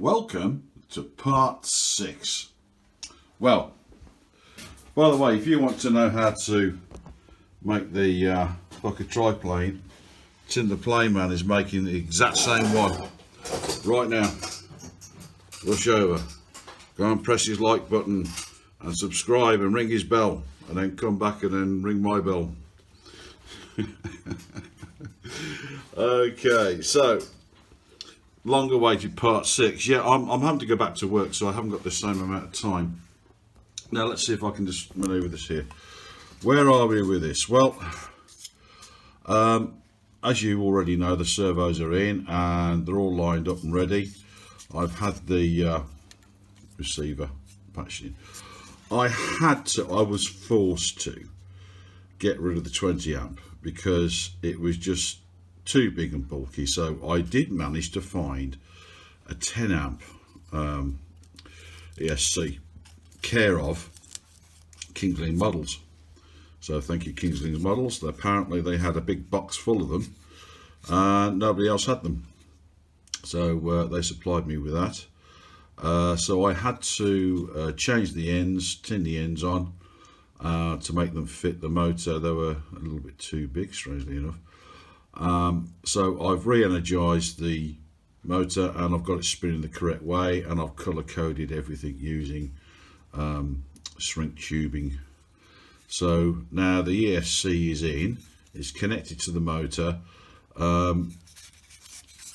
Welcome to part 6. Well, by the way, if you want to know how to make the like a triplane, Tim the Playman is making the exact same one right now. Rush over, go and press his like button and subscribe and ring his bell, and then come back and then ring my bell. Okay, so long awaited part 6. Yeah, I'm having to go back to work, so I haven't got the same amount of time. Now let's see if I can just maneuver this here. Where are we with this? Well, as you already know, the servos are in and they're all lined up and ready. I've had the receiver patched in. I was forced to get rid of the 20 amp because it was just too big and bulky, so I did manage to find a 10 amp ESC, care of Kingsley Models. So thank you, Kingsley Models. Apparently they had a big box full of them and nobody else had them, so they supplied me with that. So I had to change the ends, tin the ends on to make them fit the motor. They were a little bit too big, strangely enough. So I've re-energized the motor and I've got it spinning the correct way, and I've color coded everything using shrink tubing. So now the ESC is in, it's connected to the motor.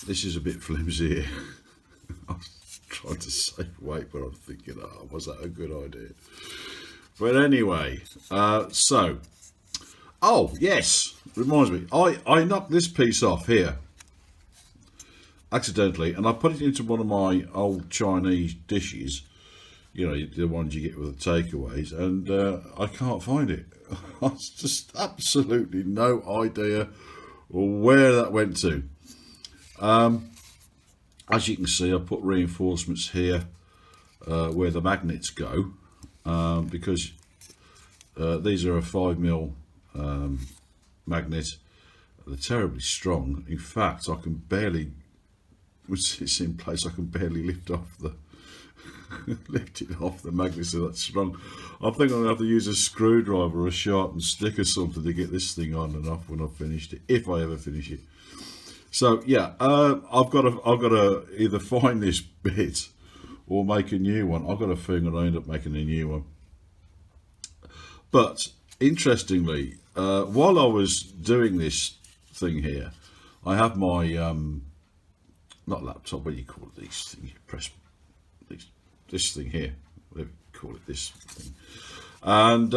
This is a bit flimsy here. I was trying to save weight, but I'm thinking, oh, was that a good idea? But anyway, oh yes, reminds me, I knocked this piece off here accidentally, and I put it into one of my old Chinese dishes, you know, the ones you get with the takeaways, and I can't find it. I've just absolutely no idea where that went to. As you can see, I put reinforcements here where the magnets go, because these are a 5mm magnet. They're terribly strong. In fact, I can barely, once it's in place, I can barely lift off the lift it off the magnet, so that's strong. I think I'm gonna have to use a screwdriver or a sharpened stick or something to get this thing on and off when I've finished it, if I ever finish it. So yeah, I've got to either find this bit or make a new one. I've got a feeling I'll end up making a new one. But interestingly, while I was doing this thing here, I have my not laptop, what do you call it, these things you press, this thing here, whatever you call it, this thing, and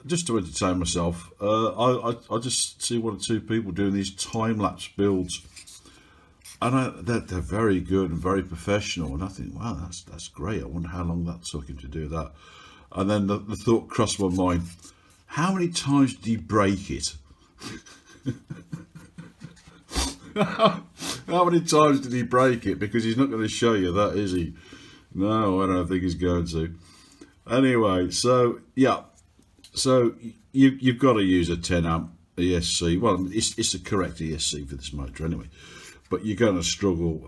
just to entertain myself, I just see one or two people doing these time-lapse builds, and they're very good and very professional, and I think, wow, that's great. I wonder how long that took him to do that. And then the thought crossed my mind, how many times did he break it? How many times did he break it? Because he's not going to show you that, is he? No, I don't think he's going to. Anyway, so yeah, so you've got to use a 10 amp ESC. Well, it's the correct ESC for this motor anyway, but you're going to struggle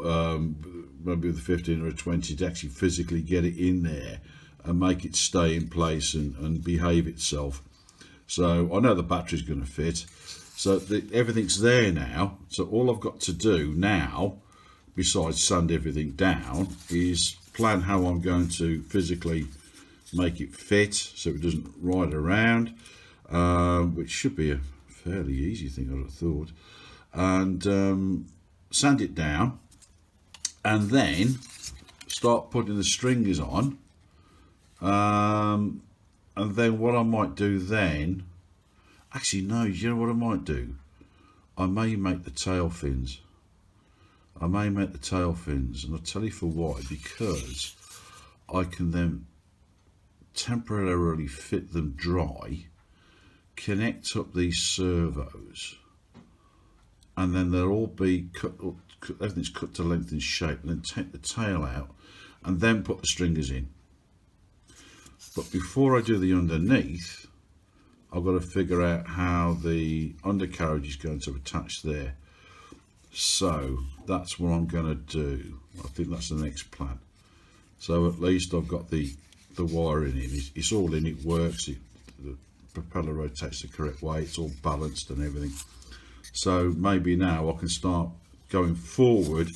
maybe with a 15 or a 20 to actually physically get it in there and make it stay in place and behave itself. So I know the battery's going to fit, so everything's there now. So all I've got to do now, besides sand everything down, is plan how I'm going to physically make it fit so it doesn't ride around, which should be a fairly easy thing, I'd have thought, and sand it down, and then start putting the stringers on. And then what I might do then, actually no, you know what I might do? I may make the tail fins. And I'll tell you for why, because I can then temporarily fit them dry, connect up these servos, and then they'll all be cut, everything's cut to length and shape, and then take the tail out and then put the stringers in. But before I do the underneath, I've got to figure out how the undercarriage is going to attach there. So that's what I'm going to do. I think that's the next plan. So at least I've got the wiring in. It's all in, it works, the propeller rotates the correct way, it's all balanced and everything. So maybe now I can start going forward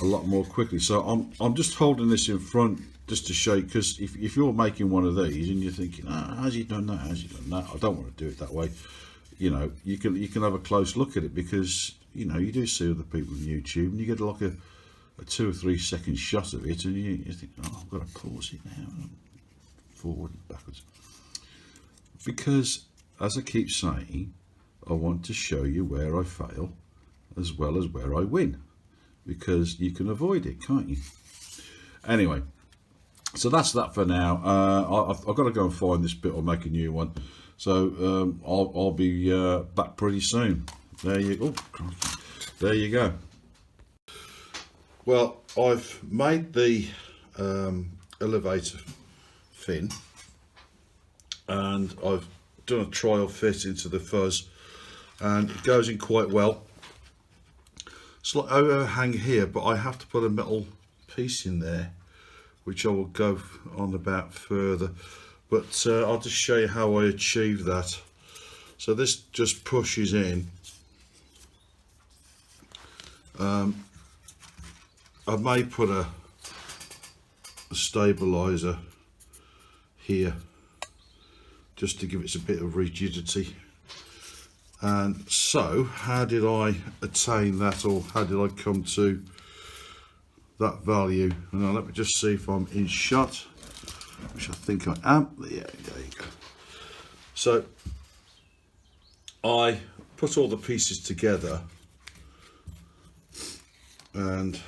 a lot more quickly. So I'm just holding this in front just to show you, because if you're making one of these and you're thinking, how's he done that, how's he done that, I don't want to do it that way, you know, you can have a close look at it, because you know, you do see other people on YouTube and you get like a 2 or 3 second shot of it, and you think, oh, I've got to pause it now, forward and backwards, because as I keep saying, I want to show you where I fail as well as where I win, because you can avoid it, can't you? Anyway, so that's that for now. I've got to go and find this bit or make a new one, so I'll be back pretty soon. There you go. Oh, there you go. Well, I've made the elevator fin, and I've done a trial fit into the fuzz, and it goes in quite well. Slight overhang here, but I have to put a metal piece in there, which I will go on about further, but I'll just show you how I achieve that. So this just pushes in. I may put a stabilizer here just to give it a bit of rigidity. And so how did I attain that, or how did I come to that value? Now let me just see if I'm in shot, which I think I am. Yeah, there you go. So I put all the pieces together and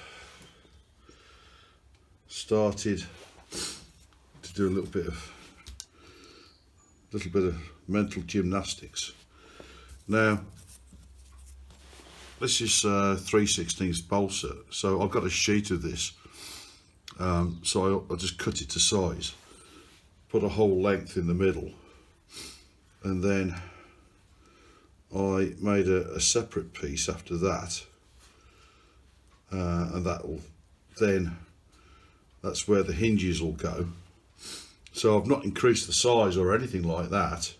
started to do a little bit of mental gymnastics. Now this is 3/16 balsa, so I've got a sheet of this, so I just cut it to size, put a whole length in the middle, and then I made a separate piece after that, and that will then, that's where the hinges will go. So I've not increased the size or anything like that.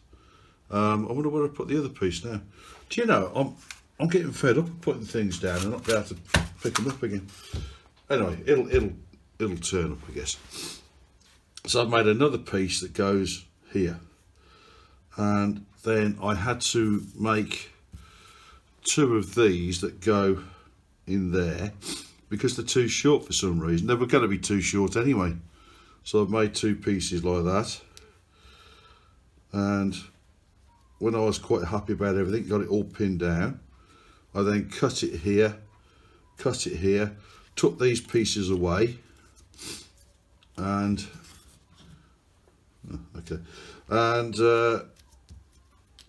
I wonder where I put the other piece now. Do you know, I'm getting fed up of putting things down and not be able to pick them up again. Anyway, it'll turn up, I guess. So I've made another piece that goes here, and then I had to make 2 of these that go in there, because they're too short for some reason. They were going to be too short anyway, so I've made 2 pieces like that. And when I was quite happy about everything, got it all pinned down, I then cut it here, took these pieces away, and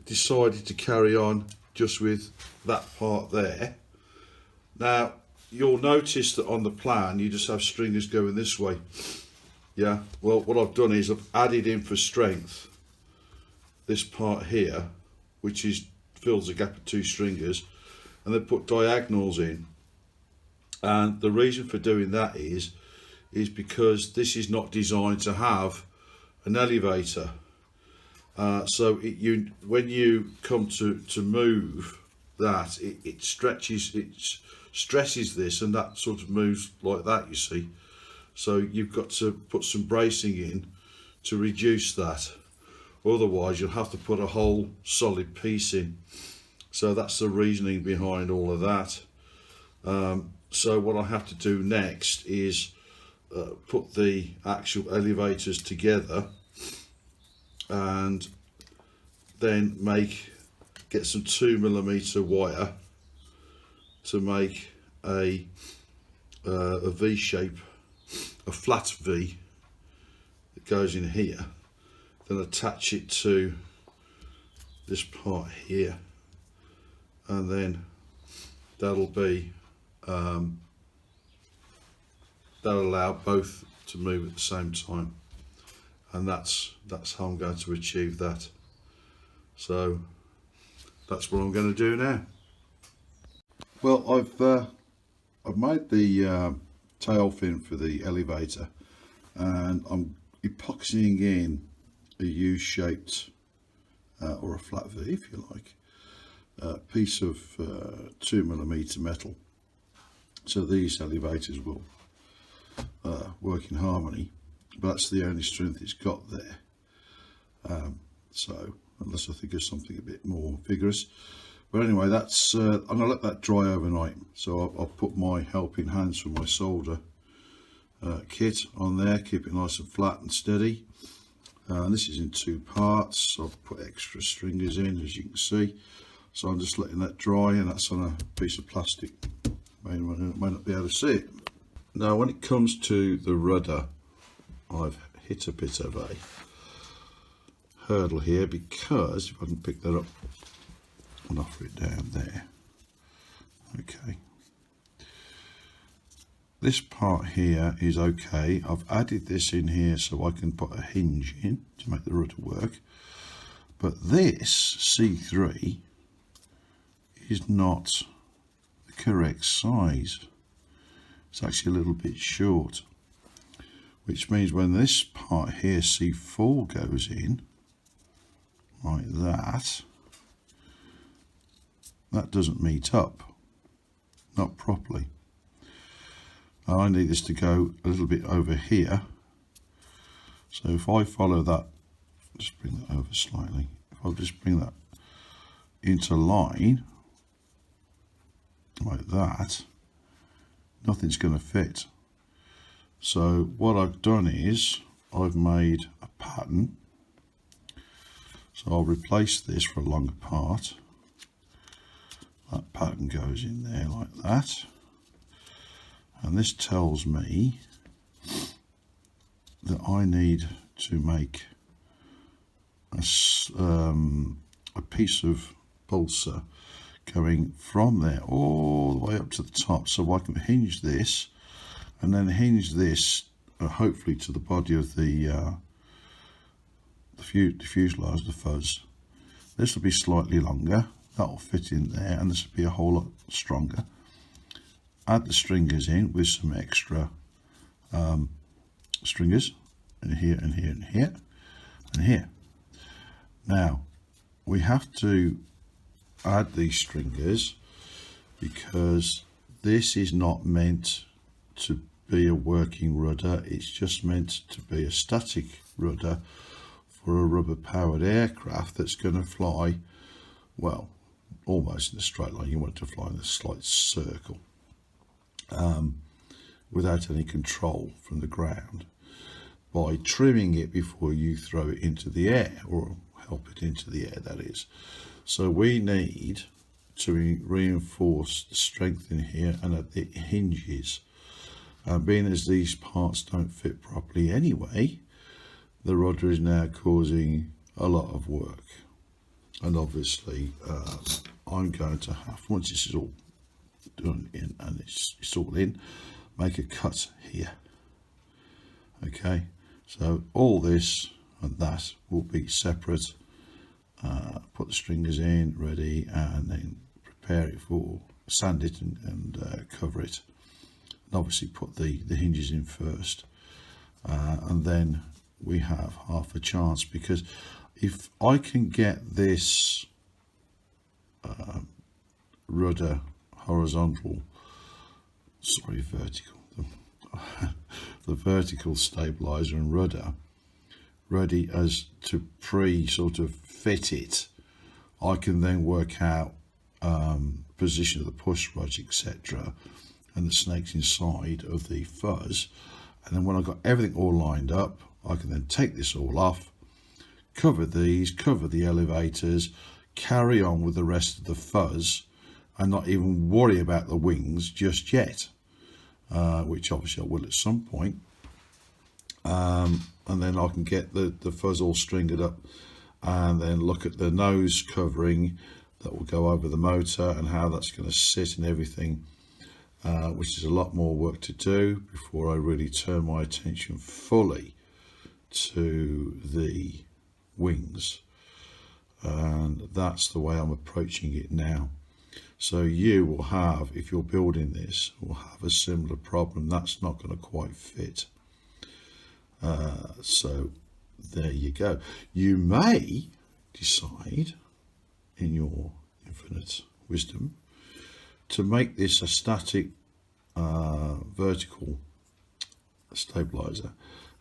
decided to carry on just with that part there. Now you'll notice that on the plan you just have stringers going this way. Yeah, well, what I've done is I've added in for strength this part here, which fills the gap of 2 stringers, and then put diagonals in. And the reason for doing that is because this is not designed to have an elevator. So when you come to move that, it stresses this, and that sort of moves like that, you see. So you've got to put some bracing in to reduce that, otherwise you'll have to put a whole solid piece in. So that's the reasoning behind all of that. So what I have to do next is put the actual elevators together, and then get some 2mm wire to make a V shape, a flat V that goes in here, then attach it to this part here, and then that'll be that'll allow both to move at the same time, and that's how I'm going to achieve that. So that's what I'm going to do now. Well, I've made the tail fin for the elevator, and I'm epoxying in a U-shaped or a flat V, if you like, piece of 2mm metal. So these elevators will work in harmony, but that's the only strength it's got there. So unless I think of something a bit more vigorous. But anyway, that's I'm going to let that dry overnight. So I'll put my helping hands for my solder kit on there, keep it nice and flat and steady. And this is in 2 parts. I've put extra stringers in, as you can see. So I'm just letting that dry, and that's on a piece of plastic. May not be able to see it. Now, when it comes to the rudder, I've hit a bit of a hurdle here, because if I can pick that up and offer it down there. Okay. This part here is okay. I've added this in here so I can put a hinge in to make the rudder work. But this C3 is not the correct size. It's actually a little bit short, which means when this part here, C4, goes in like that, that doesn't meet up, not properly. I need this to go a little bit over here. So if I follow that, just bring that over slightly. If I just bring that into line like that, nothing's going to fit. So what I've done is I've made a pattern. So I'll replace this for a longer part. That pattern goes in there like that. And this tells me that I need to make a piece of balsa going from there all the way up to the top, so I can hinge this and then hinge this hopefully to the body of the fuselage, the fuzz. This will be slightly longer, that will fit in there, and this will be a whole lot stronger. Add the stringers in with some extra stringers in here and here and here and here. Now we have to add these stringers because this is not meant to be a working rudder, it's just meant to be a static rudder for a rubber powered aircraft that's going to fly, well, almost in a straight line. You want it to fly in a slight circle without any control from the ground, by trimming it before you throw it into the air, or help it into the air, that is. So we need to reinforce the strength in here and at the hinges. Being as these parts don't fit properly anyway, the rudder is now causing a lot of work. And obviously I'm going to have, once this is all done in and it's all in, make a cut here. Okay, so all this and that will be separate. Put the stringers in, ready, and then prepare it for, sand it and cover it. And obviously put the hinges in first, and then we have half a chance, because if I can get this rudder vertical, the vertical stabilizer and rudder ready as to sort of fit it, I can then work out position of the push rods, etc., and the snakes inside of the fuzz. And then when I've got everything all lined up, I can then take this all off, cover these, cover the elevators, carry on with the rest of the fuzz, and not even worry about the wings just yet, which obviously I will at some point. And then I can get the fuzz all stringed up, and then look at the nose covering that will go over the motor and how that's going to sit and everything, which is a lot more work to do before I really turn my attention fully to the wings. And that's the way I'm approaching it now. So you will have, if you're building this, will have a similar problem. That's not going to quite fit. So there you go. You may decide, in your infinite wisdom, to make this a static vertical stabilizer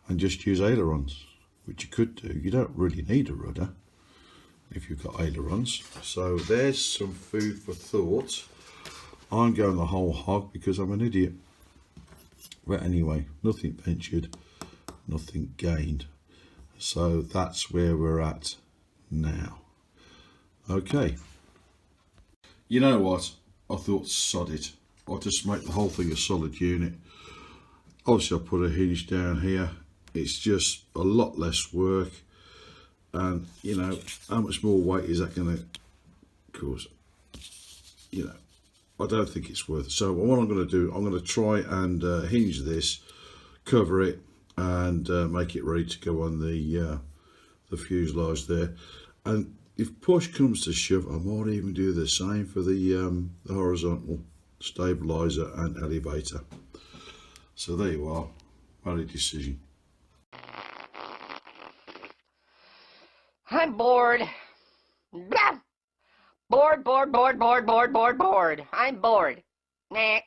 and just use ailerons, which you could do. You don't really need a rudder if you've got ailerons. So there's some food for thought. I'm going the whole hog because I'm an idiot. But anyway, nothing ventured, nothing gained. So that's where we're at now. Okay. You know what? I thought, sod it. I'll just make the whole thing a solid unit. Obviously, I'll put a hinge down here. It's just a lot less work. And, you know, how much more weight is that going to cause? You know, I don't think it's worth it. So what I'm going to do, I'm going to try and hinge this, cover it, and make it ready to go on the fuselage there. And if push comes to shove, I might even do the same for the horizontal stabilizer and elevator. So there you are, valid decision. I'm bored. Blah! Bored. I'm bored. Nah.